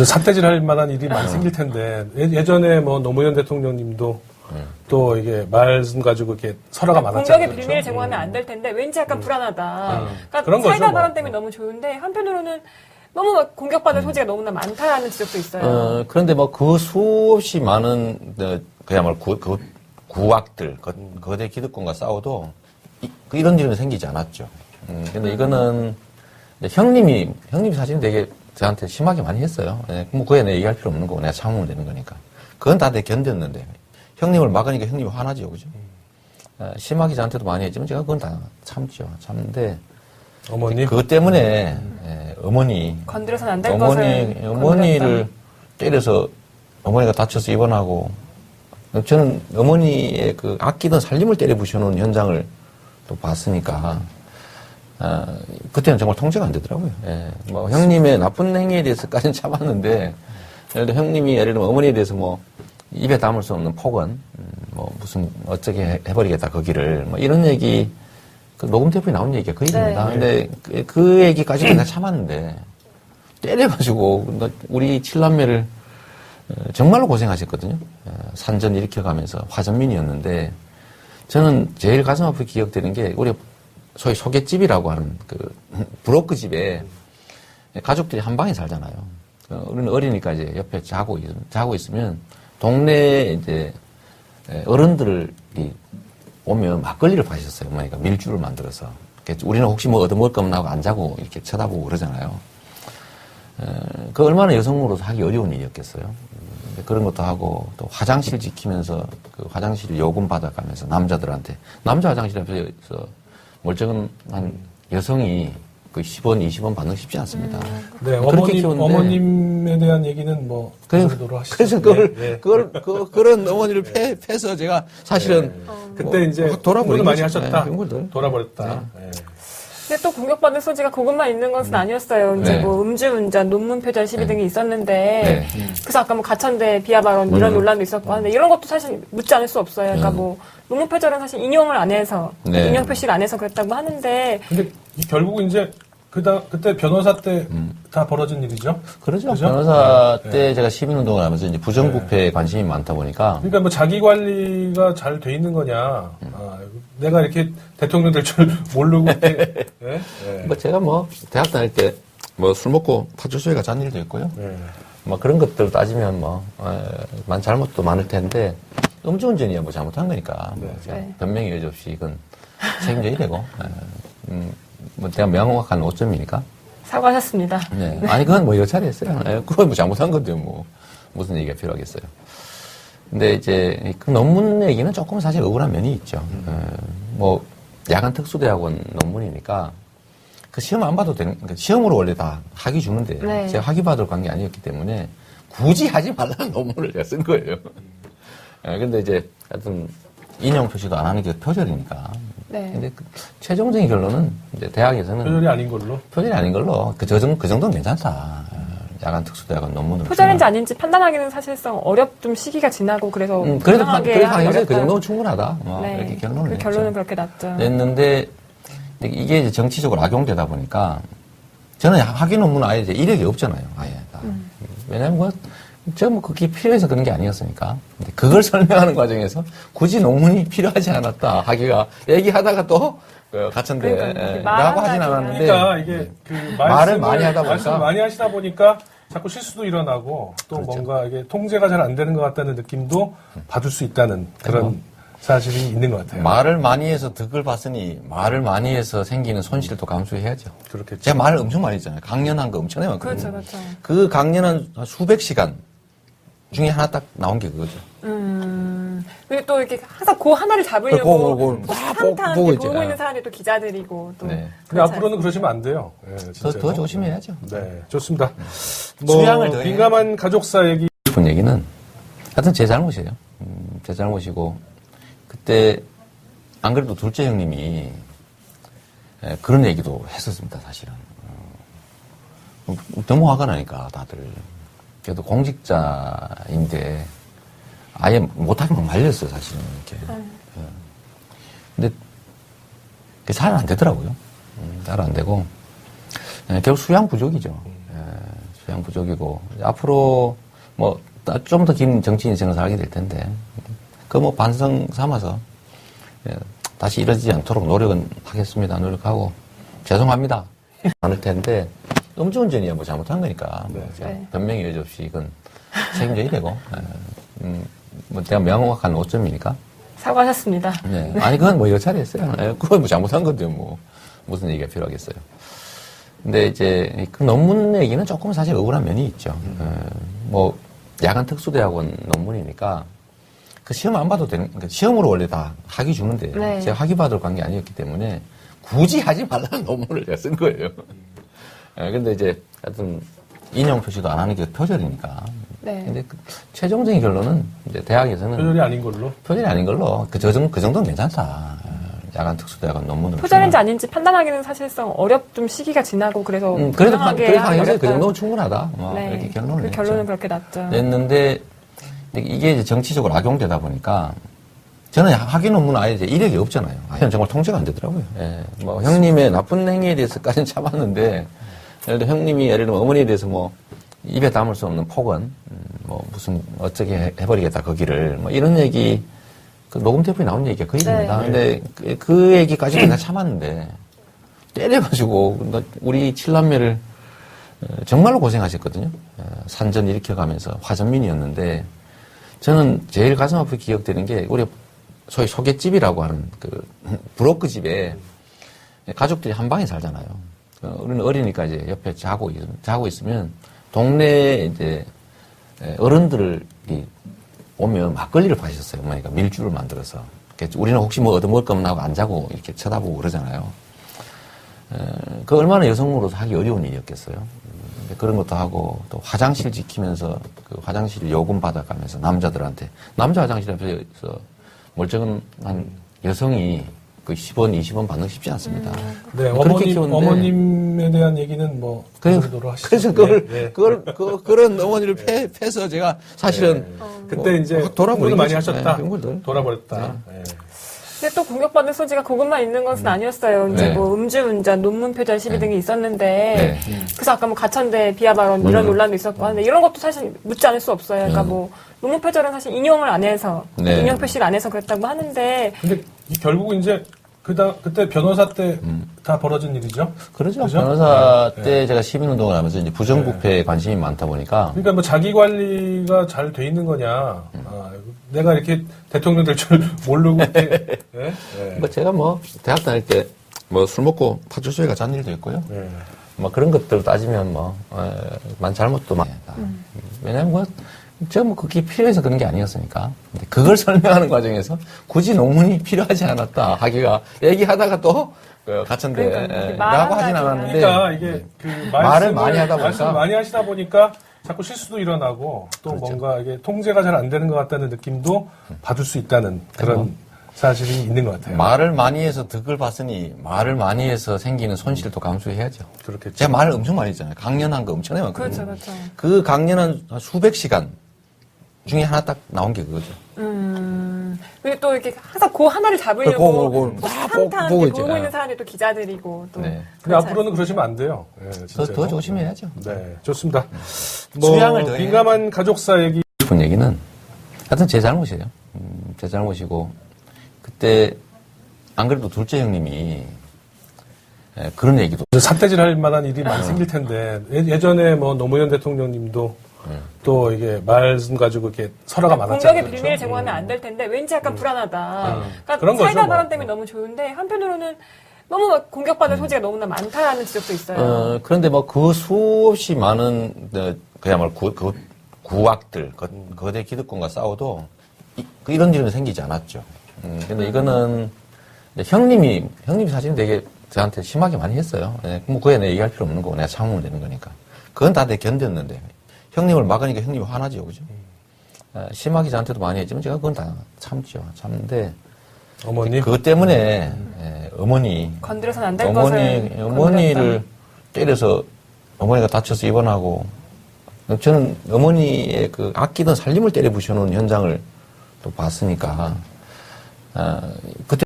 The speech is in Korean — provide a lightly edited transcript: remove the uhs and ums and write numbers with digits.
삿대질 할 만한 일이 많이 생길 텐데, 예전에 뭐 노무현 대통령님도 또 이게 말씀 가지고 이렇게 설화가 많았잖아요. 공격의 비밀을 제공하면 안 될 텐데 왠지 약간 불안하다. 그런 그러니까 사이다 거죠, 발언 뭐. 때문에 너무 좋은데 한편으로는 너무 막 공격받을 소지가 너무나 많다라는 지적도 있어요. 그런데 뭐 그 수없이 많은 그야말로 구악들, 거대 기득권과 싸워도 이런 일은 생기지 않았죠. 근데 이거는 형님이 사실은 되게 저한테 심하게 많이 했어요. 뭐 그에 내가 얘기할 필요 없는 거고 내가 참으면 되는 거니까. 그건 다 내가 견뎠는데 형님을 막으니까 형님이 화나죠, 그죠? 심하게 저한테도 많이 했지만 제가 그건 다 참죠. 참는데 어머님? 그것 때문에 어머니 건드려서는 안 될 것을 어머니를 때려서 어머니가 다쳐서 입원하고 저는 어머니의 그 아끼던 살림을 때려 부셔놓은 현장을 또 봤으니까 그때는 정말 통제가 안 되더라고요. 뭐 형님의 나쁜 행위에 대해서까지는 참았는데 예를 들어 형님이 예를 들면 어머니에 대해서 뭐 입에 담을 수 없는 폭언 뭐 무슨 어떻게 해버리겠다 거기를 뭐 이런 얘기 그 녹음 테이프에 나온 얘기가 그 얘기입니다. 근데 그 얘기까지는 내가 참았는데 때려가지고 우리 칠남매를 정말로 고생하셨거든요. 산전 일으켜가면서 화전민이었는데 저는 제일 가슴 아프게 기억되는 게 우리 소위 소갯집이라고 하는 그 브로크 집에 가족들이 한 방에 살잖아요. 우리는 어리니까 이제 옆에 자고 있으면 동네 이제 어른들이 오면 막걸리를 파셨어요. 어머니가 밀주를 만들어서. 우리는 혹시 뭐 얻어먹을 거면 하고 안 자고 이렇게 쳐다보고 그러잖아요. 그 얼마나 여성으로서 하기 어려운 일이었겠어요. 그런 것도 하고 또 화장실 지키면서 그 화장실 요금 받아가면서 남자들한테 남자 화장실 앞에서 멀쩡한 여성이 그 10원, 20원 받는 거 쉽지 않습니다. 네, 어머님에 대한 얘기는 뭐 그 정도로 하시죠. 그래서 그런 어머니를 패서 제가 사실은 그때 이제 돌아버리고 많이 하셨다. 네, 돌아버렸다. 근데 또 공격받을 소지가 그것만 있는 것은 아니었어요. 이제 뭐 음주운전, 논문 표절 시비 등이 있었는데, 그래서 아까 뭐 가천대 비하 발언 이런 논란도 있었고 하는데 이런 것도 사실 묻지 않을 수 없어요. 그러니까 뭐 논문 표절은 사실 인용을 안 해서 인용 표시를 안 해서 그랬다고 하는데, 근데 결국 이제 그때 변호사 때 다 벌어진 일이죠. 그렇죠. 변호사 때 제가 시민운동을 하면서 이제 부정부패에 관심이 많다 보니까. 그러니까 뭐 자기 관리가 잘 돼 있는 거냐. 내가 이렇게 대통령 될 줄 모르고. 뭐 제가 뭐 대학 다닐 때 뭐 술 먹고 파출소에 가잔 일도 있고요. 뭐 그런 것들 따지면 만 잘못도 많을 텐데 음주운전이야 뭐 잘못한 거니까. 변명의 여지 없이 이건 책임져야 되고. 뭐 내가 명확한 오점이니까. 사과하셨습니다. 네. 아니, 그건 뭐 여러 차례 했어요. 그건 뭐 잘못한 건데, 뭐. 무슨 얘기가 필요하겠어요. 근데 이제, 그 논문 얘기는 조금 사실 억울한 면이 있죠. 뭐, 야간 특수대학원 논문이니까, 그 시험 안 봐도 되는, 그러니까 시험으로 원래 다 학위 주는데, 제가 학위 받을 관계 아니었기 때문에, 굳이 하지 말라는 논문을 제가 쓴 거예요. 근데 이제, 하여튼, 인용 표시도 안 하는 게 표절이니까. 근데 최종적인 결론은 이제 대학에서는 표절이 아닌 걸로 그 정도는 괜찮다. 야간 특수대학원 논문으로 표절인지 아닌지 판단하기는 사실상 좀 시기가 지나고 그래서 그래서 그 정도는 충분하다. 이렇게 결론은 그렇게 났죠. 냈는데 이게 이제 정치적으로 악용되다 보니까 저는 학위 논문 아예 이제 이력이 없잖아요. 아예 다. 왜냐면 제가 뭐 그게 필요해서 그런 게 아니었으니까. 근데 그걸 설명하는 과정에서 굳이 논문이 필요하지 않았다. 하기가 얘기하다가 또 가천대라고 하진 않았는데. 그러니까 이게 말을 많이 하다 보니까. 말씀을 많이 하시다 보니까 자꾸 실수도 일어나고 또 그렇죠. 뭔가 이게 통제가 잘 안 되는 것 같다는 느낌도 받을 수 있다는 그런 사실이 있는 것 같아요. 말을 많이 해서 득을 봤으니 말을 많이 해서 생기는 손실도 감수해야죠. 그렇겠죠. 제가 말을 엄청 많이 했잖아요. 강연한 거 엄청나게 많거든요. 그렇죠. 그 강연한 수백 시간 중에 하나 딱 나온 게 그거죠. 그리고 또 이렇게 항상 그 하나를 잡으려고 한탄 보고 있죠. 있는 사람들이 또 기자들이고 또. 근데 앞으로는 그러시면 안 돼요. 더 조심해야죠. 네, 좋습니다. 수양을 더 민감한 가족사 얘기. 싶은 얘기는 하여튼 제 잘못이에요. 제 잘못이고 그때 안 그래도 둘째 형님이 그런 얘기도 했었습니다. 사실은 너무 화가 나니까 다들. 그래도 공직자인데 아예 못하게 막 말렸어요, 사실은. 이렇게. 근데 그게 잘 안 되더라고요. 잘 안 되고 결국 수양 부족이죠. 소양 부족이고 앞으로 뭐 좀 더 긴 정치 인생을 살게 될 텐데 그 뭐 반성 삼아서 다시 이러지 않도록 노력은 하겠습니다. 노력하고 죄송합니다. 않을 텐데 음주운전이야 뭐 잘못한 거니까 네. 변명이 여지없이 이건 책임져야 되고 뭐 내가 명확한 오점이니까 사과하셨습니다. 네. 아니 그건 뭐 여차례 했어요. 그건 뭐 잘못한 건데 뭐 무슨 얘기가 필요하겠어요. 근데 이제 그 논문 얘기는 조금 사실 억울한 면이 있죠. 뭐 야간 특수대학원 논문이니까 그 시험 안 봐도 되는, 그러니까 시험으로 원래 다 학위 주는데 네. 제가 학위 받을 관계 아니었기 때문에 굳이 하지 말라는 논문을 제가 쓴 거예요. 근데 이제 하여튼 인용 표시도 안 하는 게 표절이니까. 네. 근데 그 최종적인 결론은 이제 대학에서는 표절이 아닌 걸로. 표절이 아닌 걸로 그 정도는 괜찮다. 야간 특수대학원 논문으로. 표절인지 아닌지 판단하기는 사실상 좀 시기가 지나고 그래서 그래도 분명하게 하기 그 어렵다. 정도면 충분하다. 뭐 네. 이렇게 결론을 그 냈죠. 결론은 그렇게 났죠. 냈는데 이게 이제 정치적으로 악용되다 보니까 저는 학위 논문 아예 이제 이력이 없잖아요. 아예 정말 통제가 안 되더라고요. 예. 뭐 형님의 나쁜 행위에 대해서까지는 참았는데 예를 들어 형님이 예를 들면 어머니에 대해서 뭐 입에 담을 수 없는 폭언, 뭐 무슨 어떻게 해버리겠다 거기를 뭐 이런 얘기 그 녹음 테이프에 나온 얘기가 그 얘기입니다. 네. 근데 그 얘기까지 내가 참았는데 때려가지고 우리 7남매를 정말로 고생하셨거든요. 산전 일으켜가면서 화전민이었는데 저는 제일 가슴 아프게 기억되는 게 우리 소위 소갯집이라고 하는 그 브로크 집에 가족들이 한 방에 살잖아요. 우리는 어리니까 이제 옆에 자고 있으면 동네 이제 어른들이 오면 막걸리를 파셨어요. 어머니가 밀주를 만들어서. 우리는 혹시 뭐 얻어먹을 거면 하고 안 자고 이렇게 쳐다보고 그러잖아요. 그 얼마나 여성으로서 하기 어려운 일이었겠어요. 그런 것도 하고 또 화장실 지키면서 그 화장실 요금 받아가면서 남자들한테 남자 화장실 앞에서 멀쩡한 여성이 그 10원, 20원 받는 거 쉽지 않습니다. 네, 그렇게 키웠는데 어머님에 대한 얘기는 뭐 그 정도로 하시죠. 그래서 네, 네. 그런 어머니를 패서 제가 사실은 그때 이제 확 돌아버린 공부를 많이 거죠. 하셨다. 네, 공부를. 돌아버렸다. 네. 근데 또 공격받는 소지가 그것만 있는 것은 아니었어요. 이제 네. 뭐 음주운전, 논문 표절 시비 등이 있었는데, 네. 그래서 아까 뭐 가천대 비하 발언 이런 논란도 있었고 하는데 이런 것도 사실 묻지 않을 수 없어요. 그러니까 뭐 논문 표절은 사실 인용을 안 해서 네. 인용 표시를 안 해서 그랬다고 하는데 근데 결국은 이제 그때 변호사 때 다 벌어진 일이죠. 그러죠. 그죠? 변호사 때 제가 시민운동을 하면서 이제 부정부패에 관심이 많다 보니까 그러니까 뭐 자기 관리가 잘 돼 있는 거냐. 내가 이렇게 대통령 될 줄 모르고 이렇게. 네? 네. 뭐 제가 뭐 대학 다닐 때 뭐 술 먹고 파출소에 간 일도 있고요. 네. 뭐 그런 것들 따지면 만 잘못도 많이 했다. 왜냐면 뭐 제가 뭐 그게 필요해서 그런 게 아니었으니까. 근데 그걸 설명하는 과정에서 굳이 논문이 필요하지 않았다 하기가 얘기하다가 또 가천대라고 하진 않았는데. 그러니까 이게 그 말을 많이 하다 보니까. 말씀을 많이 하시다 보니까 자꾸 실수도 일어나고 또 그렇죠. 뭔가 이게 통제가 잘 안 되는 것 같다는 느낌도 받을 수 있다는 그런 사실이 있는 것 같아요. 말을 많이 해서 득을 봤으니 말을 많이 해서 생기는 손실도 감수해야죠. 그렇겠죠. 제가 말을 엄청 많이 했잖아요. 강연한 거 엄청나게 많거든요. 그렇죠. 그 강연한 수백 시간 중에 하나 딱 나온 게 그거죠. 근데 또 이렇게 항상 그 하나를 잡으려고 그거 한탄 보고 보고 있잖아요. 있는 사람이 또 기자들이고 또. 네. 근데 앞으로는 그러시면 안 돼요. 네, 더 조심해야죠. 네, 좋습니다. 수양을 더 해야 민감한 가족사 얘기. 싶은 얘기는 하여튼 제 잘못이에요. 제 잘못이고 그때 안 그래도 둘째 형님이 그런 얘기도 삿대질 할 만한 일이 많이 생길 텐데 예전에 뭐 노무현 대통령님도 또 이게 말씀 가지고 이렇게 설화가 많았잖아요. 공격의 그렇죠? 비밀을 제공하면 안 될 텐데 왠지 약간 불안하다. 그런 그러니까 거죠, 사이다 뭐. 발언 때문에 너무 좋은데 한편으로는 너무 공격받는 소지가 너무나 많다라는 지적도 있어요. 그런데 뭐 그 수없이 많은 그야말로 구악들 거대 기득권과 싸워도 이런 일은 생기지 않았죠. 근데 이거는 형님이 사실은 되게 저한테 심하게 많이 했어요. 뭐 그에 내가 얘기할 필요 없는 거고 내가 참으면 되는 거니까. 그건 다 내가 견뎠는데 형님을 막으니까 형님이 화나죠, 그죠? 심하게 저한테도 많이 했지만 제가 그건 다 참죠. 참는데 어머님 그것 때문에 어머니 건드려서는 안 될 것을 어머니를 때려서 어머니가 다쳐서 입원하고 저는 어머니의 그 아끼던 살림을 때려 부셔놓은 현장을 또 봤으니까 그때